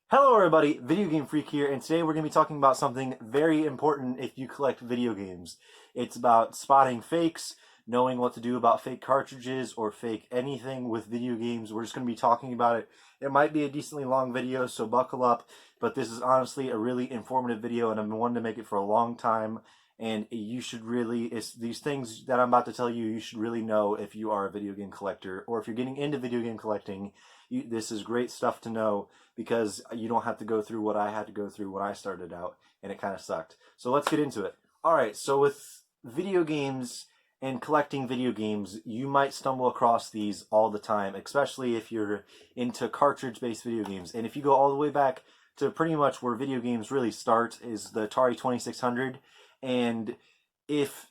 Hello everybody, Video Game Freak here, and today we're going to be talking about something very important if you collect video games. It's about spotting fakes, knowing what to do about fake cartridges or fake anything with video games. We're just going to be talking about it. It might be a decently long video, so buckle up, but this is honestly a really informative video, and I've been wanting to make it for a long time, and you should really, these things that I'm about to tell you, you should really know if you are a video game collector, or if you're getting into video game collecting. This is great stuff to know because you don't have to go through what I had to go through when I started out, and it kind of sucked. So let's get into it. Alright, so with video games and collecting video games, you might stumble across these all the time, especially if you're into cartridge-based video games. And if you go all the way back to pretty much where video games really start is the Atari 2600, and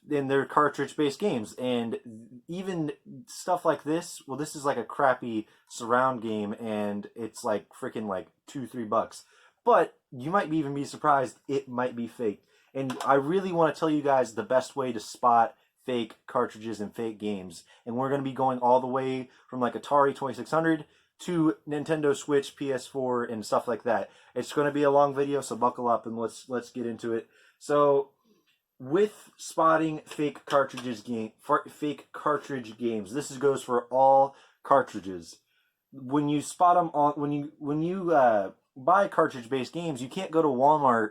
then they're cartridge-based games, and even stuff like this. Well, this is like a crappy surround game, and it's like freaking like $2-3. But you might even be surprised it might be fake. And I really want to tell you guys the best way to spot fake cartridges and fake games. And we're going to be going all the way from like Atari 2600 to Nintendo Switch, PS4, and stuff like that. It's going to be a long video, so buckle up and let's get into it. So, with spotting fake fake cartridge games, this goes for all cartridges. When you spot them on when you buy cartridge-based games, you can't go to Walmart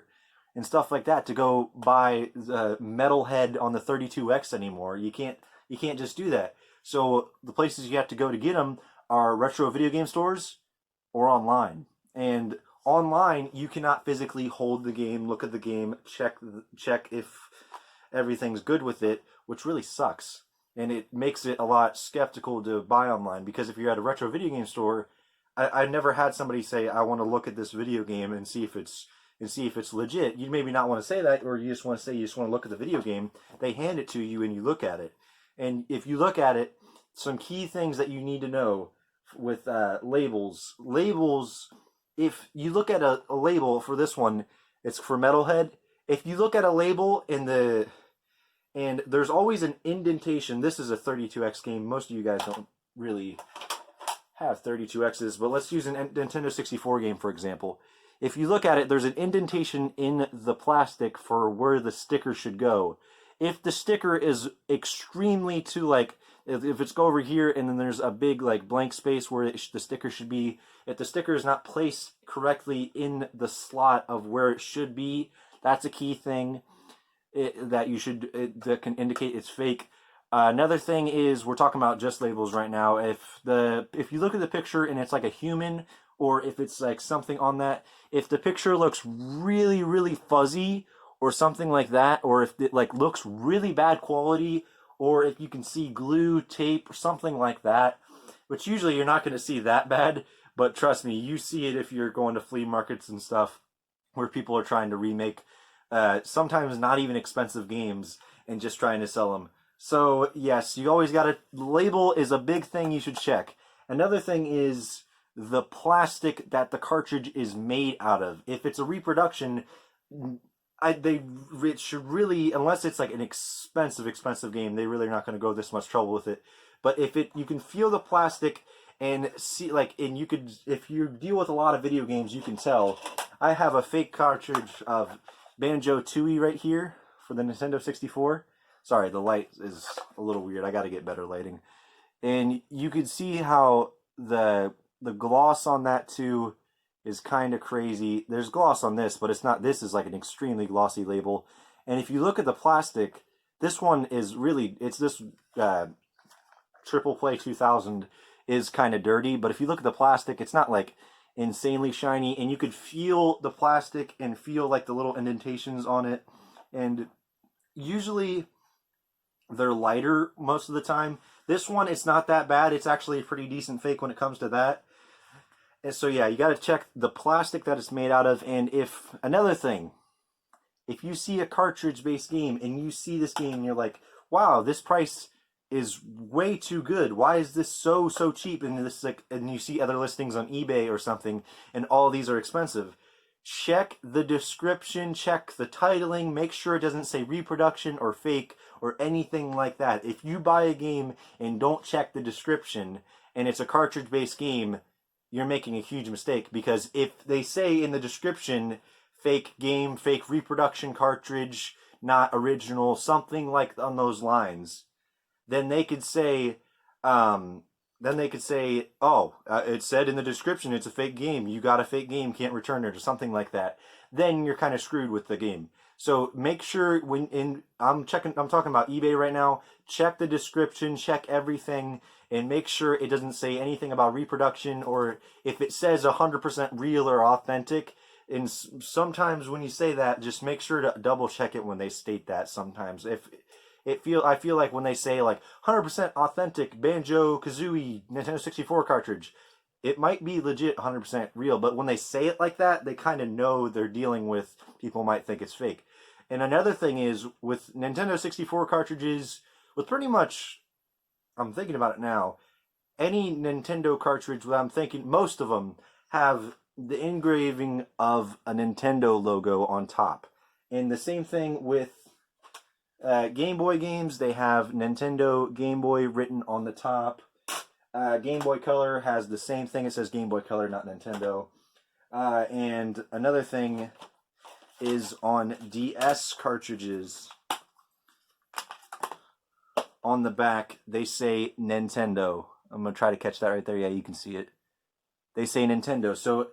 and stuff like that to go buy the metal head on the 32X anymore. You can't just do that. So the places you have to go to get them are retro video game stores or online. And online, you cannot physically hold the game, look at the game, check if everything's good with it, which really sucks. And it makes it a lot skeptical to buy online, because if you're at a retro video game store, I never had somebody say, I want to look at this video game and see if it's legit. You maybe not want to say that, or you just want to say you just want to look at the video game. They hand it to you and you look at it. And if you look at it, some key things that you need to know with labels. Labels, if you look at a label for this one, it's for Metalhead. If you look at a label and there's always an indentation. This is a 32X game. Most of you guys don't really have 32Xs, but let's use a Nintendo 64 game, for example. If you look at it, there's an indentation in the plastic for where the sticker should go. If the sticker is extremely too, like, if it's go over here and then there's a big, like, blank space where the sticker should be, if the sticker is not placed correctly in the slot of where it should be, that's a key thing that can indicate it's fake. Another thing is, we're talking about just labels right now. If you look at the picture and it's like a human, or if it's like something on that, if the picture looks really, really fuzzy or something like that, or if it like looks really bad quality, or if you can see glue, tape, or something like that, which usually you're not going to see that bad, but trust me, you see it if you're going to flea markets and stuff where people are trying to remake sometimes not even expensive games and just trying to sell them. So yes, you always got to, label is a big thing you should check. Another thing is the plastic that the cartridge is made out of. If it's a reproduction, it should really, unless it's like an expensive game, they really are not going to go this much trouble with it. But you can feel the plastic and see, like, and you could, if you deal with a lot of video games, you can tell. I have a fake cartridge of Banjo-Tooie right here for the Nintendo 64. Sorry, the light is a little weird. I got to get better lighting. And you could see how the gloss on that too is kind of crazy. There's gloss on this, but it's not. This is like an extremely glossy label. And if you look at the plastic, this one is really, it's this Triple Play 2000 is kind of dirty. But if you look at the plastic, it's not like insanely shiny, and you could feel the plastic and feel like the little indentations on it, and usually they're lighter most of the time. This one, it's not that bad. It's actually a pretty decent fake when it comes to that. And so yeah, you got to check the plastic that it's made out of. And another thing, if you see a cartridge-based game and you see this game and you're like, wow, this price is way too good. Why is this so cheap? And and you see other listings on eBay or something, and all these are expensive. Check the description, check the titling, make sure it doesn't say reproduction or fake or anything like that. If you buy a game and don't check the description and it's a cartridge-based game, you're making a huge mistake, because if they say in the description, fake game, fake reproduction cartridge, not original, something like on those lines, then they could say, oh, it said in the description it's a fake game. You got a fake game, can't return it, or something like that. Then you're kind of screwed with the game. So make sure I'm talking about eBay right now. Check the description, check everything, and make sure it doesn't say anything about reproduction, or if it says 100% real or authentic. And sometimes when you say that, just make sure to double check it when they state that. Sometimes I feel like when they say like 100% authentic Banjo-Kazooie Nintendo 64 cartridge, it might be legit 100% real, but when they say it like that, they kind of know they're dealing with people might think it's fake. And another thing is, with Nintendo 64 cartridges, with pretty much, I'm thinking about it now, any Nintendo cartridge, I'm thinking most of them have the engraving of a Nintendo logo on top. And the same thing with Game Boy games, they have Nintendo Game Boy written on the top. Game Boy Color has the same thing. It says Game Boy Color, not Nintendo. And another thing is on DS cartridges. On the back, they say Nintendo. I'm going to try to catch that right there. Yeah, you can see it. They say Nintendo. So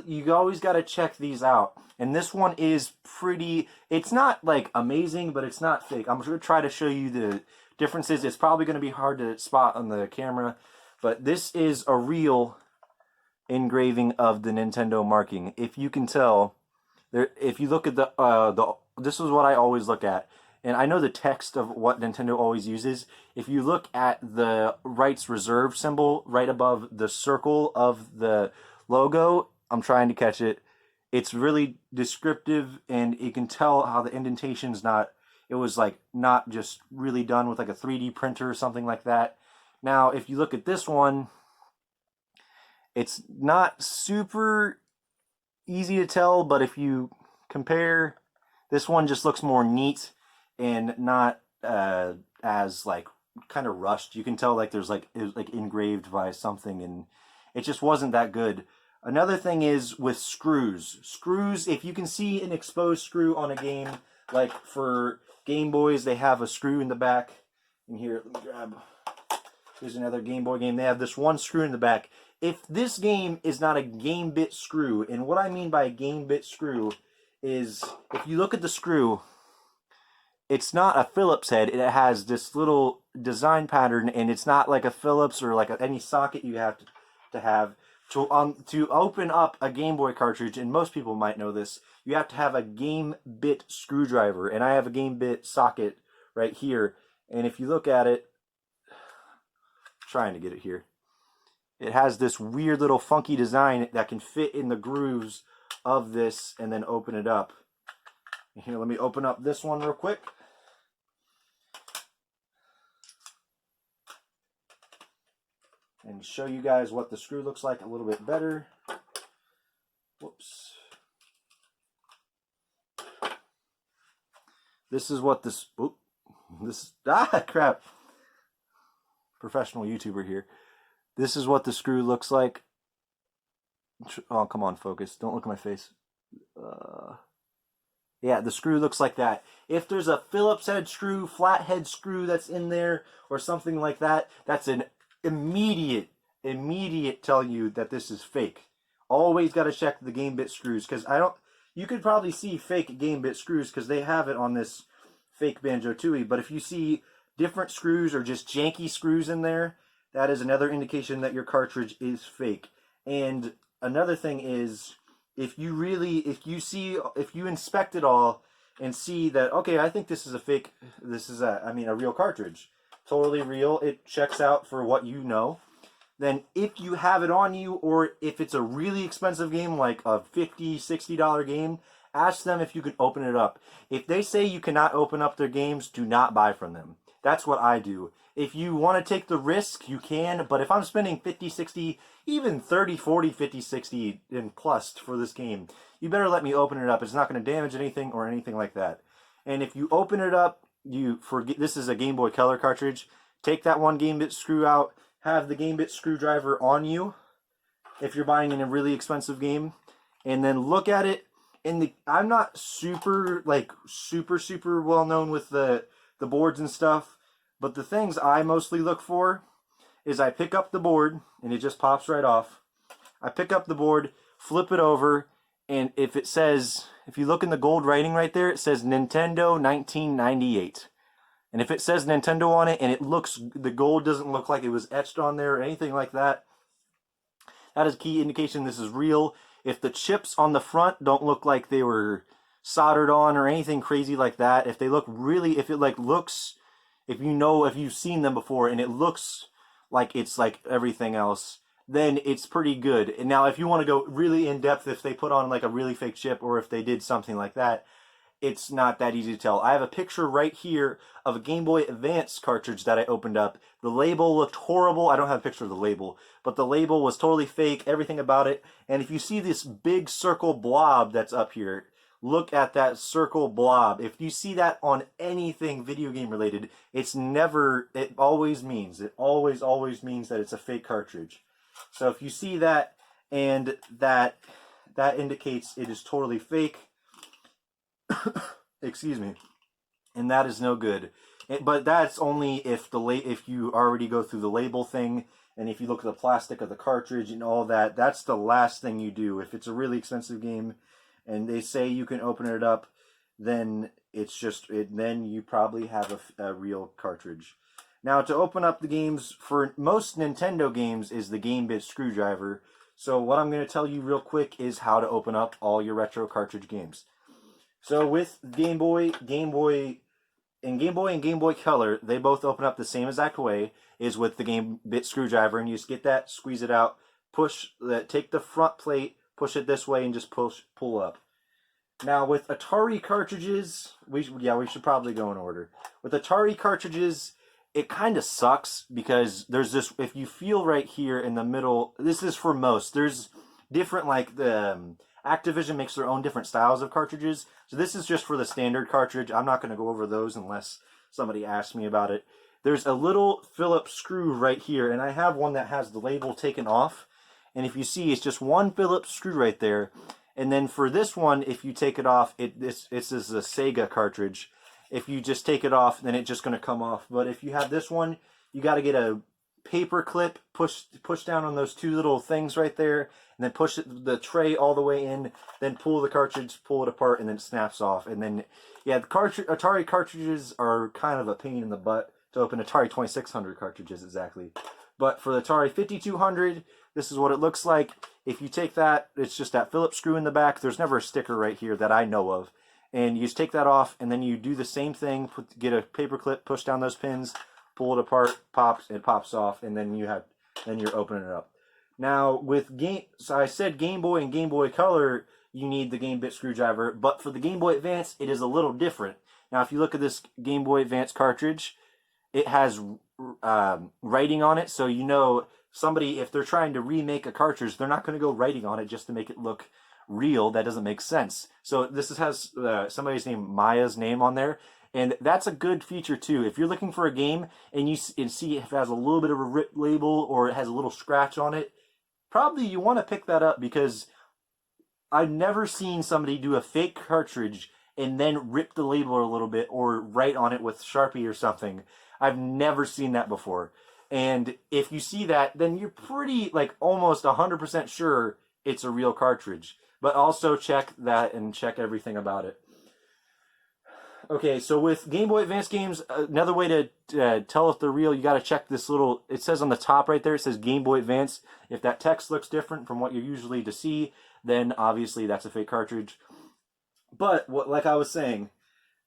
you always got to check these out. And this one is pretty, it's not like amazing, but it's not fake. I'm going to try to show you the differences. It's probably going to be hard to spot on the camera, but this is a real engraving of the Nintendo marking. If you can tell, if you look at this is what I always look at. And I know the text of what Nintendo always uses. If you look at the rights reserved symbol right above the circle of the logo, I'm trying to catch it. It's really descriptive, and you can tell how the indentation's it was like not just really done with like a 3D printer or something like that. Now, if you look at this one, it's not super easy to tell, but if you compare, this one just looks more neat and not as like kind of rushed. You can tell like there's it was like engraved by something, and it just wasn't that good. Another thing is with screws. Screws, if you can see an exposed screw on a game, like for Game Boys, they have a screw in the back. And here, let me grab, here's another Game Boy game. They have this one screw in the back. If this game is not a game bit screw, and what I mean by a game bit screw is, if you look at the screw, it's not a Phillips head. It has this little design pattern, and it's not like a Phillips or like any socket you have to have. To open up a Game Boy cartridge, and most people might know this, you have to have a game bit screwdriver, and I have a game bit socket right here. And if you look at it, trying to get it here, it has this weird little funky design that can fit in the grooves of this, and then open it up. Here, let me open up this one real quick. And show you guys what the screw looks like a little bit better. Whoops. This is what crap. Professional YouTuber here. This is what the screw looks like. Oh, come on, focus. Don't look at my face. Yeah, the screw looks like that. If there's a Phillips head screw, flathead screw that's in there, or something like that, that's an immediate tell you that this is fake. Always got to check the game bit screws, because you could probably see fake game bit screws because they have it on this fake Banjo-Tooie, but if you see different screws or just janky screws in there, that is another indication that your cartridge is fake. And another thing is, if you inspect it all and see that, okay, I think this is a real cartridge, totally real, it checks out for what you know, then if you have it on you, or if it's a really expensive game, like a $50, $60 game, ask them if you can open it up. If they say you cannot open up their games, do not buy from them. That's what I do. If you want to take the risk, you can, but if I'm spending 50, 60, even 30, 40, 50, 60 and plus for this game, you better let me open it up. It's not going to damage anything or anything like that. And if you open it up, this is a Game Boy Color cartridge, take that one game bit screw out, have the game bit screwdriver on you, if you're buying in a really expensive game, and then look at it. I'm not super well known with the boards and stuff, but the things I mostly look for is I pick up the board and it just pops right off. I pick up the board, flip it over, and if you look in the gold writing right there, it says Nintendo 1998. And if it says Nintendo on it and the gold doesn't look like it was etched on there or anything like that, that is a key indication this is real. If the chips on the front don't look like they were soldered on or anything crazy like that, if you've seen them before and it looks like it's like everything else, then it's pretty good. And now if you want to go really in depth, if they put on like a really fake chip or if they did something like that, it's not that easy to tell. I have a picture right here of a Game Boy Advance cartridge that I opened up. The label looked horrible. I don't have a picture of the label, but the label was totally fake, everything about it. And if you see this big circle blob that's up here, look at that circle blob. If you see that on anything video game related, it always means that it's a fake cartridge. So if you see that and that indicates it is totally fake, excuse me, and that is no good. But that's only if you already go through the label thing, and if you look at the plastic of the cartridge and all that, that's the last thing you do. If it's a really expensive game and they say you can open it up, then then you probably have a real cartridge. Now, to open up the games for most Nintendo games is the game bit screwdriver. So what I'm going to tell you real quick is how to open up all your retro cartridge games. So with Game Boy, and Game Boy Color, they both open up the same exact way, is with the game bit screwdriver, and you just get that, squeeze it out, take the front plate, push it this way, and just pull up. Now with Atari cartridges, we should probably go in order. With Atari cartridges, it kind of sucks because there's this, if you feel right here in the middle, this is for most, there's different, like the Activision makes their own different styles of cartridges. So this is just for the standard cartridge. I'm not going to go over those unless somebody asks me about it. There's a little Phillips screw right here, and I have one that has the label taken off. And if you see, it's just one Phillips screw right there. And then for this one, if you take it off, this is a Sega cartridge. If you just take it off, then it's just going to come off. But if you have this one, you got to get a paper clip, push down on those two little things right there, and then push the tray all the way in, then pull the cartridge, pull it apart, and then it snaps off. And then, yeah, the Atari cartridges are kind of a pain in the butt to open. Atari 2600 cartridges, exactly. But for the Atari 5200, this is what it looks like. If you take that, it's just that Phillips screw in the back. There's never a sticker right here that I know of. And you just take that off, and then you do the same thing, get a paper clip, push down those pins, pull it apart, it pops off, and then you're opening it up. Now so I said Game Boy and Game Boy Color, you need the game bit screwdriver, but for the Game Boy Advance, it is a little different. Now, if you look at this Game Boy Advance cartridge, it has writing on it, so you know if they're trying to remake a cartridge, they're not going to go writing on it just to make it look real. That doesn't make sense. So this has somebody's name, Maya's name on there. And that's a good feature too. If you're looking for a game and you see if it has a little bit of a ripped label or it has a little scratch on it, probably you want to pick that up, because I've never seen somebody do a fake cartridge and then rip the label a little bit or write on it with Sharpie or something. I've never seen that before. And if you see that, then you're pretty, almost 100% sure it's a real cartridge. But also check that and check everything about it. Okay, so with Game Boy Advance games, another way to tell if they're real, you got to check this little, it says on the top right there, it says Game Boy Advance. If that text looks different from what you're usually to see, then obviously that's a fake cartridge. But like I was saying,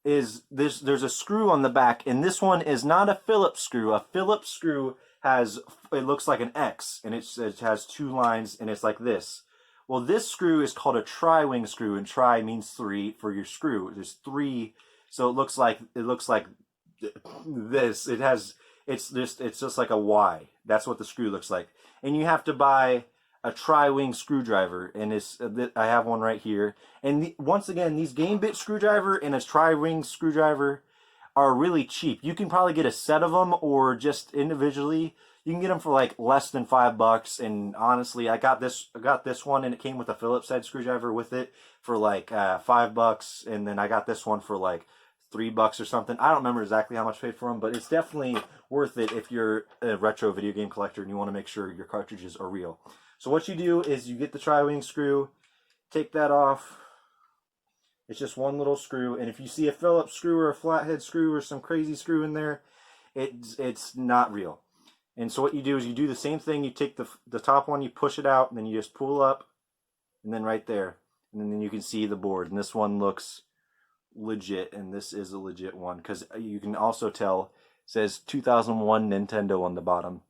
there's a screw on the back, and this one is not a Phillips screw. A Phillips screw it looks like an X, and it has two lines, and it's like this. Well, this screw is called a tri-wing screw, and tri means three for your screw. There's three. So it looks like this. It's just like a Y. That's what the screw looks like. And you have to buy a tri-wing screwdriver, and I have one right here. And once again, these game bit screwdriver and a tri-wing screwdriver are really cheap. You can probably get a set of them, or just individually. You can get them for like less than $5. And honestly, I got this one, and it came with a Phillips head screwdriver with it for like $5. And then I got this one for like $3 or something. I don't remember exactly how much I paid for them, but it's definitely worth it if you're a retro video game collector and you want to make sure your cartridges are real. So what you do is you get the tri-wing screw, take that off. It's just one little screw, and if you see a Phillips screw or a flathead screw or some crazy screw in there, it's not real. And so what you do is you do the same thing. You take the top one, you push it out, and then you just pull up, and then right there, and then you can see the board. And this one looks legit, and this is a legit one because you can also tell it says 2001 Nintendo on the bottom,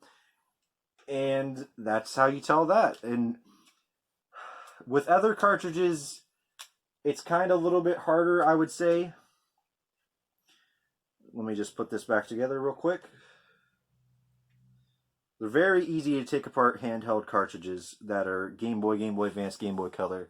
and that's how you tell that. And with other cartridges, it's kind of a little bit harder, I would say. Let me just put this back together real quick. They're very easy to take apart handheld cartridges that are Game Boy, Game Boy Advance, Game Boy Color.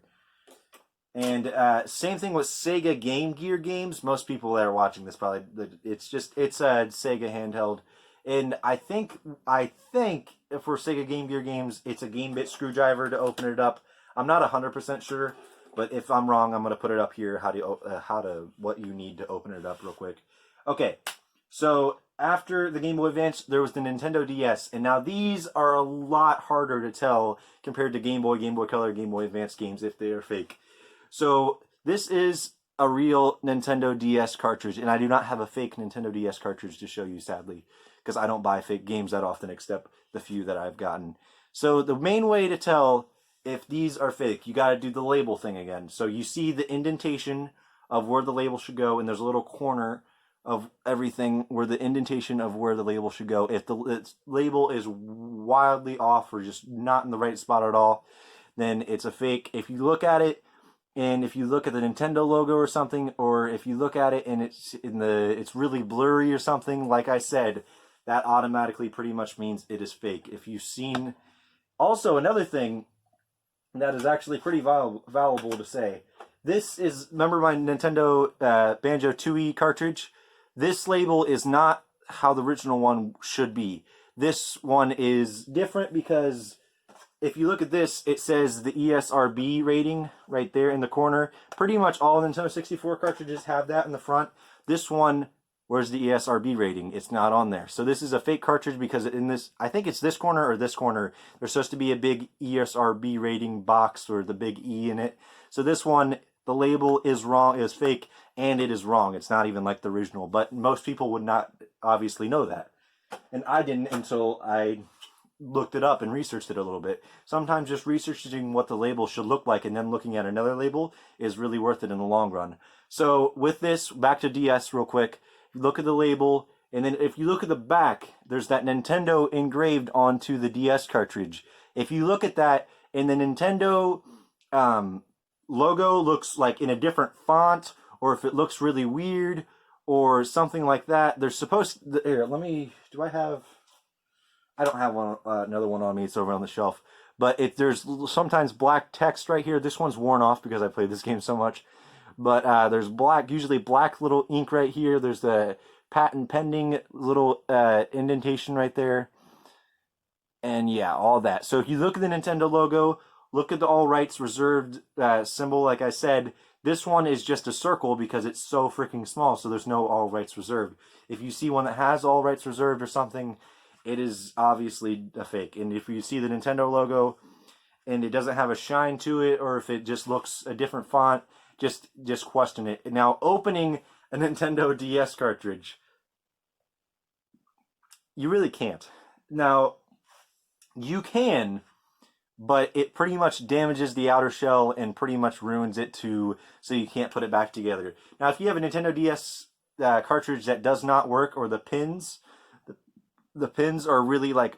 And same thing with Sega Game Gear games. Most people that are watching this probably, it's a Sega handheld. And I think for Sega Game Gear games, it's a game bit screwdriver to open it up. I'm not 100% sure, but if I'm wrong, I'm going to put it up here what you need to open it up real quick. Okay, so after the Game Boy Advance, there was the Nintendo DS, and now these are a lot harder to tell compared to Game Boy, Game Boy Color, Game Boy Advance games if they are fake. So this is a real Nintendo DS cartridge, and I do not have a fake Nintendo DS cartridge to show you, sadly, because I don't buy fake games that often, except the few that I've gotten. So the main way to tell if these are fake, you got to do the label thing again. So you see the indentation of where the label should go, and there's a little corner of everything where the indentation of where the label should go. If the label is wildly off or just not in the right spot at all, then it's a fake. If you look at it, and if you look at the Nintendo logo or something, or if you look at it and it's really blurry or something, like I said, that automatically pretty much means it is fake. If you've seen, also another thing that is actually pretty valuable to say, this is, remember my Nintendo Banjo Tooie cartridge? This label is not how the original one should be. This one is different because if you look at this, it says the ESRB rating right there in the corner. Pretty much all Nintendo 64 cartridges have that in the front. This one, where's the ESRB rating? It's not on there. So this is a fake cartridge because in this, I think it's this corner or this corner, there's supposed to be a big ESRB rating box or the big E in it. So this one, the label is wrong, is fake, and it is wrong. It's not even like the original, but most people would not obviously know that. And I didn't until I looked it up and researched it a little bit. Sometimes just researching what the label should look like and then looking at another label is really worth it in the long run. So with this, back to DS real quick, look at the label, and then if you look at the back, there's that Nintendo engraved onto the DS cartridge. If you look at that, and the Nintendo logo looks like in a different font, or if it looks really weird, or something like that, they're supposed to, here, I don't have one, another one on me, it's over on the shelf, but if there's sometimes black text right here, this one's worn off because I played this game so much, but there's usually black little ink right here, there's the patent pending little indentation right there, and yeah, all that. So if you look at the Nintendo logo, look at the all rights reserved symbol, like I said, this one is just a circle because it's so freaking small, so there's no all rights reserved. If you see one that has all rights reserved or something, it is obviously a fake. And if you see the Nintendo logo and it doesn't have a shine to it, or if it just looks a different font, just question it. Now, opening a Nintendo DS cartridge, you really can't. Now, you can, but it pretty much damages the outer shell and pretty much ruins it so you can't put it back together. Now, if you have a Nintendo DS cartridge that does not work, or the pins are really like,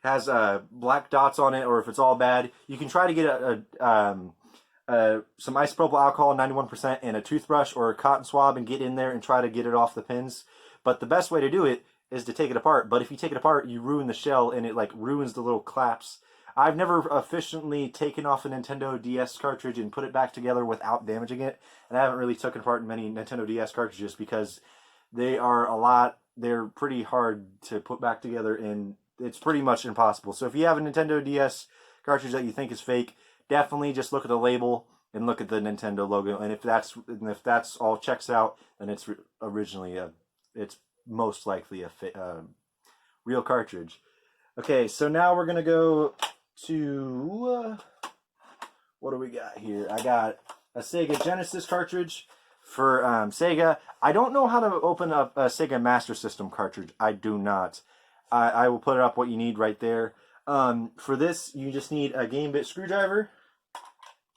has black dots on it, or if it's all bad, you can try to get some isopropyl alcohol, 91%, and a toothbrush or a cotton swab and get in there and try to get it off the pins. But the best way to do it is to take it apart. But if you take it apart, you ruin the shell and it like ruins the little claps. I've never efficiently taken off a Nintendo DS cartridge and put it back together without damaging it. And I haven't really taken apart many Nintendo DS cartridges because they are a lot they're pretty hard to put back together, and it's pretty much impossible. So if you have a Nintendo DS cartridge that you think is fake, definitely just look at the label and look at the Nintendo logo. And if that's all checks out, then it's it's most likely a real cartridge. Okay, so now we're gonna go to what do we got here? I got a Sega Genesis cartridge for Sega. I don't know how to open up a Sega Master System cartridge. I do not. I will put up what you need right there. For this, you just need a game bit screwdriver.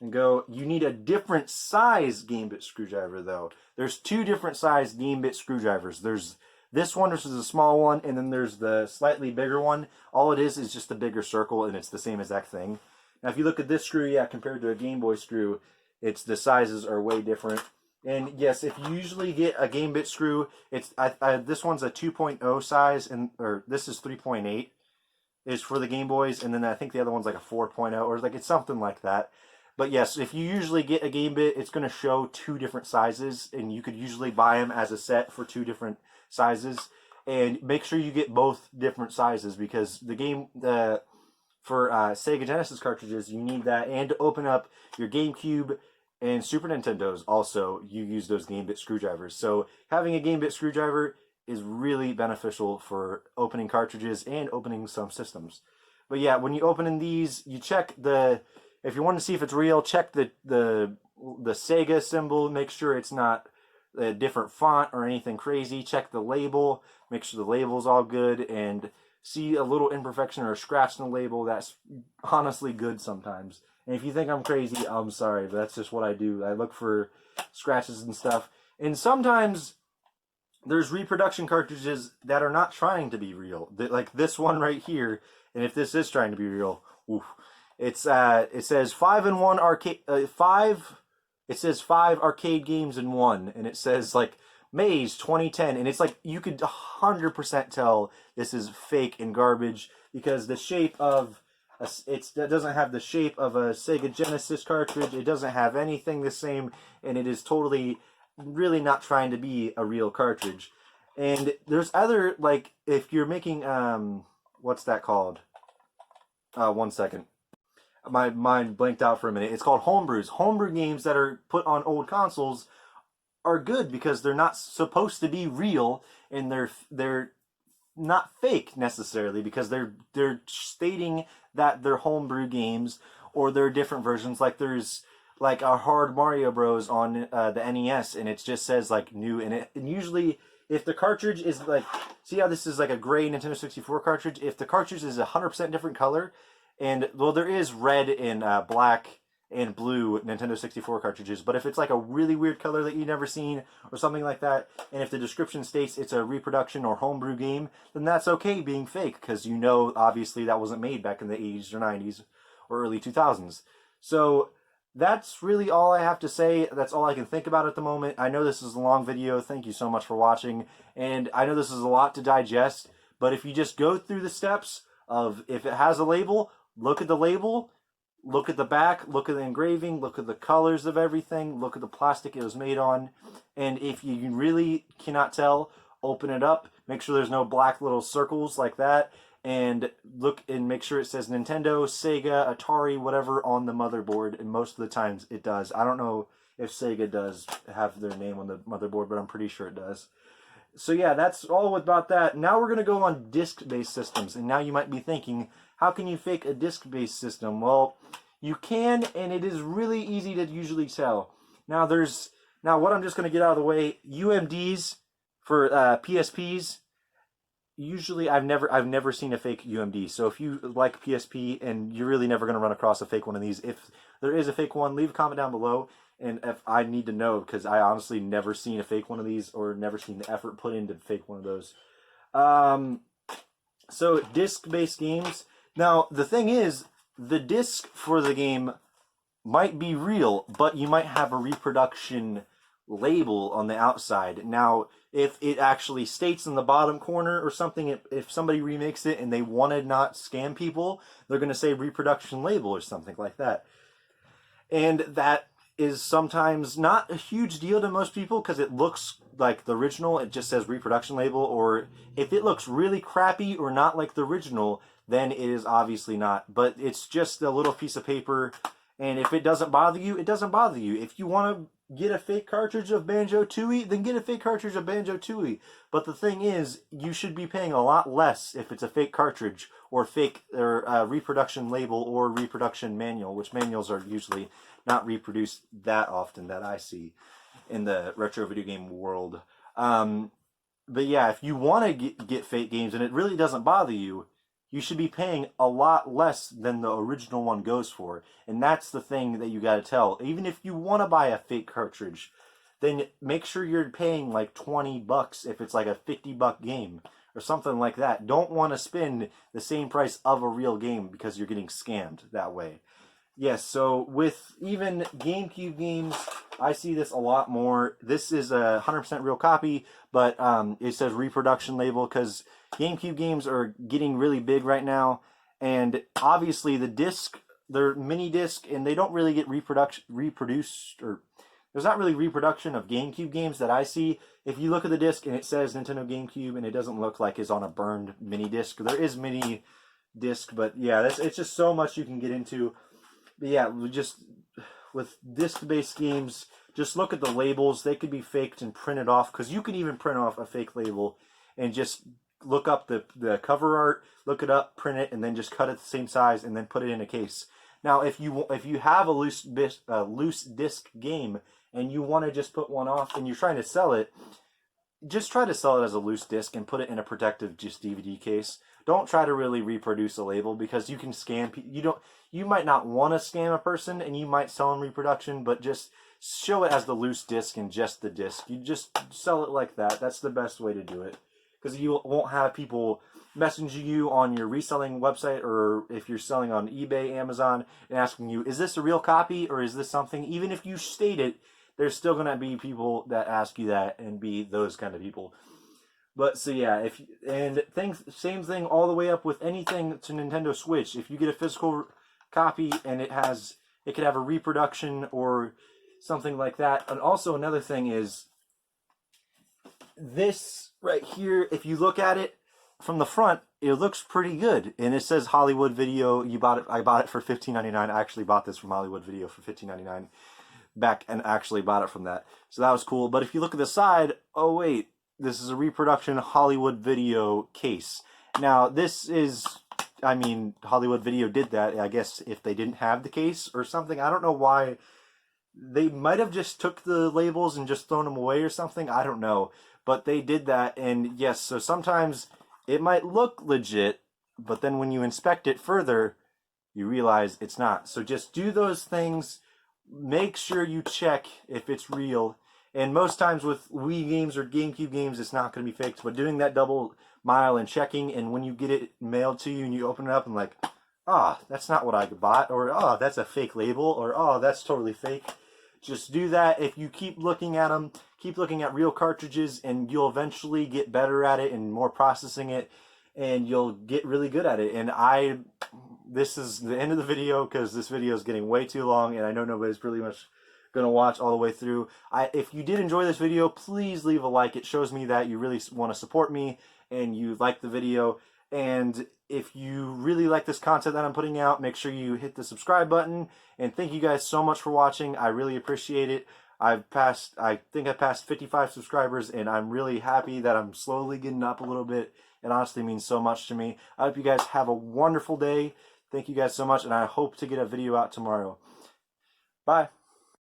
You need a different size game bit screwdriver, though. There's two different size game bit screwdrivers. There's this one, which is a small one, and then there's the slightly bigger one. All it is just a bigger circle, and it's the same exact thing. Now, if you look at this screw, yeah, compared to a Game Boy screw, the sizes are way different. And yes, if you usually get a game bit screw, this one's a 2.0 size, or this is 3.8 is for the Game Boys, and then I think the other one's like a 4.0, or like it's something like that. But yes, if you usually get a game bit, it's going to show two different sizes, and you could usually buy them as a set for two different sizes. And make sure you get both different sizes, because for Sega Genesis cartridges, you need that. And to open up your GameCube and Super Nintendos, also, you use those game bit screwdrivers. So having a game bit screwdriver is really beneficial for opening cartridges and opening some systems. But yeah, when you open in these, you check if you want to see if it's real, check the Sega symbol, make sure it's not a different font or anything crazy. Check the label, make sure the label's all good, and see a little imperfection or a scratch in the label. That's honestly good sometimes. And if you think I'm crazy, I'm sorry, but that's just what I do. I look for scratches and stuff. And sometimes there's reproduction cartridges that are not trying to be real. Like this one right here, and if this is trying to be real, oof. It says 5 arcade games in one, and it says like Maze 2010, and it's like you could 100% tell this is fake and garbage, because the shape of it doesn't have the shape of a Sega Genesis cartridge. It doesn't have anything the same, and it is totally really not trying to be a real cartridge. And there's other, like, if you're making what's that called? 1 second. My mind blanked out for a minute. It's called homebrews. Homebrew games that are put on old consoles are good because they're not supposed to be real, and they're not fake necessarily, because they're stating that they're homebrew games, or they're different versions. Like there's like a Hard Mario Bros on the NES, and it just says like new in it. And usually, if the cartridge is like, see how this is like a gray Nintendo 64 cartridge? If the cartridge is 100% different color, and well, there is red and black and blue Nintendo 64 cartridges, but if it's like a really weird color that you've never seen or something like that, and if the description states it's a reproduction or homebrew game, then that's okay being fake, because you know obviously that wasn't made back in the 80s or 90s or early 2000s. So that's really all I have to say. That's all I can think about at the moment. I know this is a long video. Thank you so much for watching, and I know this is a lot to digest, but if you just go through the steps of, if it has a label, look at the label, look at the back, look at the engraving, look at the colors of everything, look at the plastic it was made on, and if you really cannot tell, open it up, make sure there's no black little circles like that, and look and make sure it says Nintendo, Sega, Atari, whatever on the motherboard, and most of the times it does. I don't know if Sega does have their name on the motherboard, but I'm pretty sure it does. So yeah, that's all about that. Now we're going to go on disc-based systems, and now you might be thinking, how can you fake a disc-based system? Well, you can, and it is really easy to usually tell. Now what I'm just going to get out of the way, UMDs for PSPs, usually I've never seen a fake UMD. So if you like PSP and you're really never going to run across a fake one of these, if there is a fake one, leave a comment down below, and if I need to know, because I honestly never seen a fake one of these, or never seen the effort put into fake one of those. So disc-based games. Now, the thing is, the disc for the game might be real, but you might have a reproduction label on the outside. Now, if it actually states in the bottom corner or something, if somebody remakes it and they want to not scam people, they're going to say reproduction label or something like that. And that is sometimes not a huge deal to most people because it looks like the original. It just says reproduction label, or if it looks really crappy or not like the original, then it is obviously not. But it's just a little piece of paper, and if it doesn't bother you, it doesn't bother you. If you want to get a fake cartridge of Banjo-Tooie, then get a fake cartridge of Banjo-Tooie. But the thing is, you should be paying a lot less if it's a fake cartridge or fake or reproduction label or reproduction manual, which manuals are usually not reproduced that often that I see in the retro video game world. But yeah, if you want to get fake games and it really doesn't bother you, you should be paying a lot less than the original one goes for. And that's the thing that you got to tell. Even if you want to buy a fake cartridge, then make sure you're paying like $20 if it's like a $50 game or something like that. Don't want to spend the same price of a real game because you're getting scammed that way. Yes, so with even GameCube games, I see this a lot more. This is a 100% real copy, but it says reproduction label because GameCube games are getting really big right now. And obviously the disc, they're mini disc, and they don't really get reproduced, or there's not really reproduction of GameCube games that I see. If you look at the disc and it says Nintendo GameCube and it doesn't look like it's on a burned mini disc. There is mini disc, but yeah, it's just so much you can get into. But yeah, just with disc-based games, just look at the labels. They could be faked and printed off, because you can even print off a fake label and just look up the cover art, look it up, print it, and then just cut it the same size and then put it in a case. Now, if you have a loose disc game and you want to just put one off and you're trying to sell it, just try to sell it as a loose disc and put it in a protective just DVD case. Don't try to really reproduce a label, because you can scam people. You might not want to scam a person and you might sell them reproduction, but just show it as the loose disc and just the disc. You just sell it like that. That's the best way to do it, because you won't have people messaging you on your reselling website, or if you're selling on eBay, Amazon, and asking you, is this a real copy or is this something? Even if you state it, there's still going to be people that ask you that and be those kind of people. But so yeah, same thing all the way up with anything to Nintendo Switch. If you get a physical copy and it could have a reproduction or something like that. And also another thing is this right here. If you look at it from the front, it looks pretty good, and it says Hollywood Video. I bought it for $15.99. I actually bought this from Hollywood Video for $15.99 back, and actually bought it from that. So that was cool. But if you look at the side, oh wait, this is a reproduction Hollywood Video case. Now this is, I mean, Hollywood Video did that, I guess, if they didn't have the case or something. I don't know why. They might have just took the labels and just thrown them away or something. I don't know. But they did that, and yes, so sometimes it might look legit, but then when you inspect it further, you realize it's not. So just do those things. Make sure you check if it's real. And most times with Wii games or GameCube games, it's not going to be faked. But doing that double mile and checking, and when you get it mailed to you and you open it up and like, that's not what I bought, or that's a fake label, or that's totally fake. Just do that. If you keep looking at them, keep looking at real cartridges, and you'll eventually get better at it and more processing it, and you'll get really good at it. And this is the end of the video, because this video is getting way too long, and I know nobody's really much going to watch all the way through. If you did enjoy this video, please leave a like. It shows me that you really want to support me and you like the video. And if you really like this content that I'm putting out, make sure you hit the subscribe button. And thank you guys so much for watching. I really appreciate it. I think I passed 55 subscribers, and I'm really happy that I'm slowly getting up a little bit. It honestly means so much to me. I hope you guys have a wonderful day. Thank you guys so much, and I hope to get a video out tomorrow. Bye.